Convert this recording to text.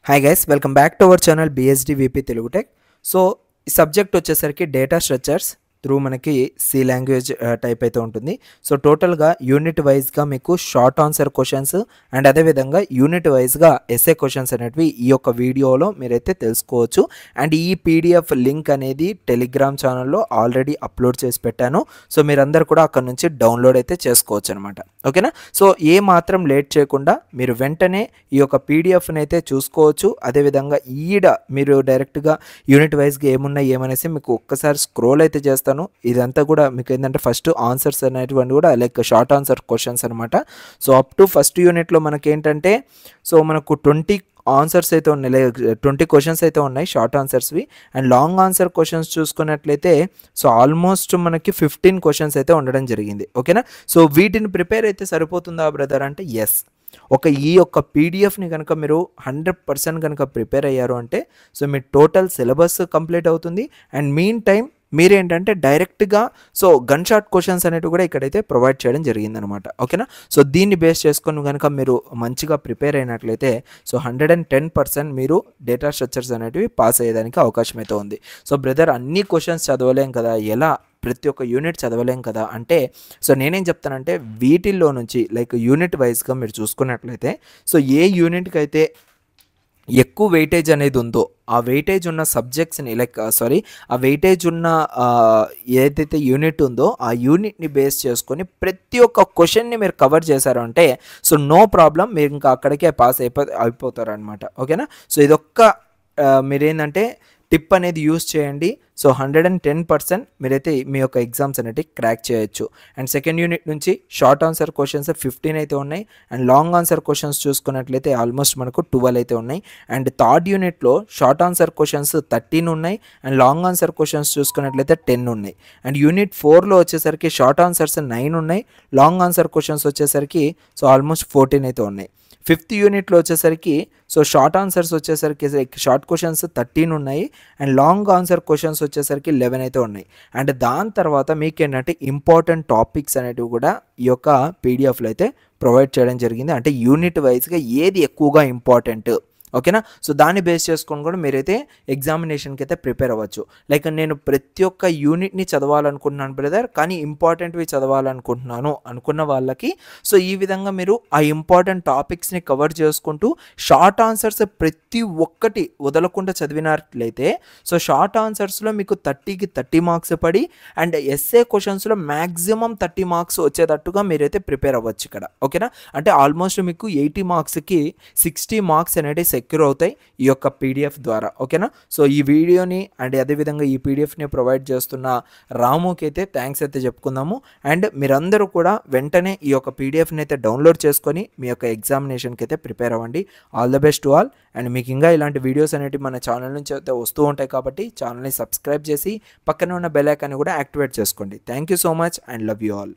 Hi guys, welcome back to our channel BSD VP Telugu tech. So ఈ subject వచ్చేసరికి data structures through మనకి C language type అయితే ఉంటుంది. So టోటల్గా unit వైజ్గా మీకు షార్ట్ ఆన్సర్ క్వశ్చన్స్ అండ్ అదేవిధంగా యూనిట్ వైజ్గా ఎస్ఏ క్వశ్చన్స్ అనేటివి ఈ యొక్క వీడియోలో మీరైతే తెలుసుకోవచ్చు. అండ్ ఈ పీడిఎఫ్ లింక్ అనేది టెలిగ్రామ్ ఛానల్లో ఆల్రెడీ అప్లోడ్ చేసి పెట్టాను. సో మీరందరూ కూడా అక్కడ నుంచి డౌన్లోడ్ అయితే చేసుకోవచ్చు అనమాట. ఓకేనా? సో ఏ మాత్రం లేట్ చేయకుండా మీరు వెంటనే ఈ యొక్క పీడిఎఫ్ని అయితే చూసుకోవచ్చు. అదేవిధంగా మీరు డైరెక్ట్గా యూనిట్ వైజ్గా ఏమున్నాయి ఏమనేసి మీకు ఒక్కసారి స్క్రోల్ అయితే చేస్తాను. ఇదంతా కూడా మీకు ఏంటంటే ఫస్ట్ ఆన్సర్స్ అనేటువంటి కూడా లైక్ షార్ట్ ఆన్సర్ క్వశ్చన్స్ అనమాట. సో అప్ టు ఫస్ట్ యూనిట్లో మనకేంటంటే మనకు 20 ఆన్సర్స్ అయితే ఉన్నాయి, 20 క్వశ్చన్స్ అయితే ఉన్నాయి షార్ట్ ఆన్సర్స్వి. అండ్ లాంగ్ ఆన్సర్ క్వశ్చన్స్ చూసుకున్నట్లయితే ఆల్మోస్ట్ మనకి 15 క్వశ్చన్స్ అయితే ఉండడం జరిగింది. ఓకేనా? సో వీటిని ప్రిపేర్ అయితే సరిపోతుందా బ్రదర్ అంటే ఎస్. ఈ యొక్క పీడిఎఫ్ని కనుక మీరు 100% కనుక ప్రిపేర్ అయ్యారు అంటే మీ టోటల్ సిలబస్ కంప్లీట్ అవుతుంది. అండ్ మీన్ టైం మీరేంటంటే డైరెక్ట్గా గన్ షాట్ క్వశ్చన్స్ అనేవి కూడా ఇక్కడైతే ప్రొవైడ్ చేయడం జరిగిందనమాట. ఓకేనా? సో దీన్ని బేస్ చేసుకొని కనుక మీరు మంచిగా ప్రిపేర్ అయినట్లయితే 110% మీరు డేటా స్ట్రక్చర్స్ అనేటివి పాస్ అయ్యేదానికి అవకాశం అయితే ఉంది. సో బ్రదర్ అన్ని క్వశ్చన్స్ చదవలేం కదా, ఎలా ప్రతి ఒక్క యూనిట్ చదవలేం కదా అంటే నేనేం చెప్తానంటే వీటిల్లో నుంచి లైక్ యూనిట్ వైజ్గా మీరు చూసుకున్నట్లయితే ఏ యూనిట్కి అయితే ఎక్కువ వెయిటేజ్ అనేది ఉందో ఆ వెయిటేజ్ ఉన్న సబ్జెక్ట్స్ని ఆ వెయిటేజ్ ఉన్న ఏదైతే యూనిట్ ఉందో ఆ యూనిట్ని బేస్ చేసుకొని ప్రతి ఒక్క క్వశ్చన్ని మీరు కవర్ చేశారు అంటే నో ప్రాబ్లం, మీరు ఇంకా అక్కడికే పాస్ అయిపోతారు అనమాట. ఓకేనా? సో ఇదొక్క మీరేంటంటే టిప్ అనేది యూస్ చేయండి. 110% మీరైతే మీ యొక్క ఎగ్జామ్స్ అనేవి క్రాక్ చేయొచ్చు. అండ్ సెకండ్ యూనిట్ నుంచి షార్ట్ ఆన్సర్ క్వశ్చన్స్ 15 అయితే ఉన్నాయి. అండ్ లాంగ్ ఆన్సర్ క్వశ్చన్స్ చూసుకున్నట్లయితే ఆల్మోస్ట్ మనకు 12 అయితే ఉన్నాయి. అండ్ థర్డ్ యూనిట్లో షార్ట్ ఆన్సర్ క్వశ్చన్స్ 13 ఉన్నాయి. అండ్ లాంగ్ ఆన్సర్ క్వశ్చన్స్ చూసుకున్నట్లయితే 10 ఉన్నాయి. అండ్ యూనిట్ 4లో వచ్చేసరికి షార్ట్ ఆన్సర్స్ 9 ఉన్నాయి. లాంగ్ ఆన్సర్ క్వశ్చన్స్ వచ్చేసరికి ఆల్మోస్ట్ 14 అయితే ఉన్నాయి. ఫిఫ్త్ యూనిట్లో వచ్చేసరికి షార్ట్ ఆన్సర్స్ వచ్చేసరికి షార్ట్ క్వశ్చన్స్ 13 ఉన్నాయి. అండ్ లాంగ్ ఆన్సర్ క్వశ్చన్స్ వచ్చేసరికి 11 అయితే ఉన్నాయి. అండ్ దాని తర్వాత మీకు ఏంటంటే ఇంపార్టెంట్ టాపిక్స్ అనేటివి కూడా ఈ యొక్క పీడిఎఫ్లో అయితే ప్రొవైడ్ చేయడం జరిగింది. అంటే యూనిట్ వైజ్గా ఏది ఎక్కువగా ఇంపార్టెంట్. ఓకేనా? సో దాన్ని బేస్ చేసుకొని కూడా మీరైతే ఎగ్జామినేషన్కి అయితే ప్రిపేర్ అవ్వచ్చు. లైక్ నేను ప్రతి ఒక్క యూనిట్ని చదవాలనుకుంటున్నాను బ్రదర్, కానీ ఇంపార్టెంట్వి చదవాలనుకుంటున్నాను అనుకున్న వాళ్ళకి ఈ విధంగా మీరు ఆ ఇంపార్టెంట్ టాపిక్స్ని కవర్ చేసుకుంటూ షార్ట్ ఆన్సర్స్ ప్రతి ఒక్కటి వదలకుండా చదివినట్లయితే షార్ట్ ఆన్సర్స్లో మీకు 30కి 30 మార్క్స్ పడి అండ్ ఎస్ఏ క్వశ్చన్స్లో మ్యాక్సిమం 30 మార్క్స్ వచ్చేటట్టుగా మీరైతే ప్రిపేర్ అవ్వచ్చు ఇక్కడ. ఓకేనా? అంటే ఆల్మోస్ట్ మీకు 80 మార్క్స్కి 60 మార్క్స్ అనేది సెక్యూర్ అవుతాయి ఈ యొక్క పీడిఎఫ్ ద్వారా. ఓకేనా? ఈ వీడియోని అండ్ అదేవిధంగా ఈ పీడిఎఫ్ని ప్రొవైడ్ చేస్తున్న రాముకి అయితే థ్యాంక్స్ అయితే చెప్పుకుందాము. అండ్ మీరందరూ కూడా వెంటనే ఈ యొక్క పీడిఎఫ్ని అయితే డౌన్లోడ్ చేసుకొని మీ యొక్క ఎగ్జామినేషన్కి అయితే ప్రిపేర్ అవ్వండి. All the best to all. And మీకు ఇంకా ఇలాంటి వీడియోస్ అనేవి మన ఛానల్ నుంచి అయితే వస్తూ ఉంటాయి కాబట్టి ఛానల్ని సబ్స్క్రైబ్ చేసి పక్కన ఉన్న బెల్ ఐకాన్ని కూడా యాక్టివేట్ చేసుకోండి. Thank you so much and love you all.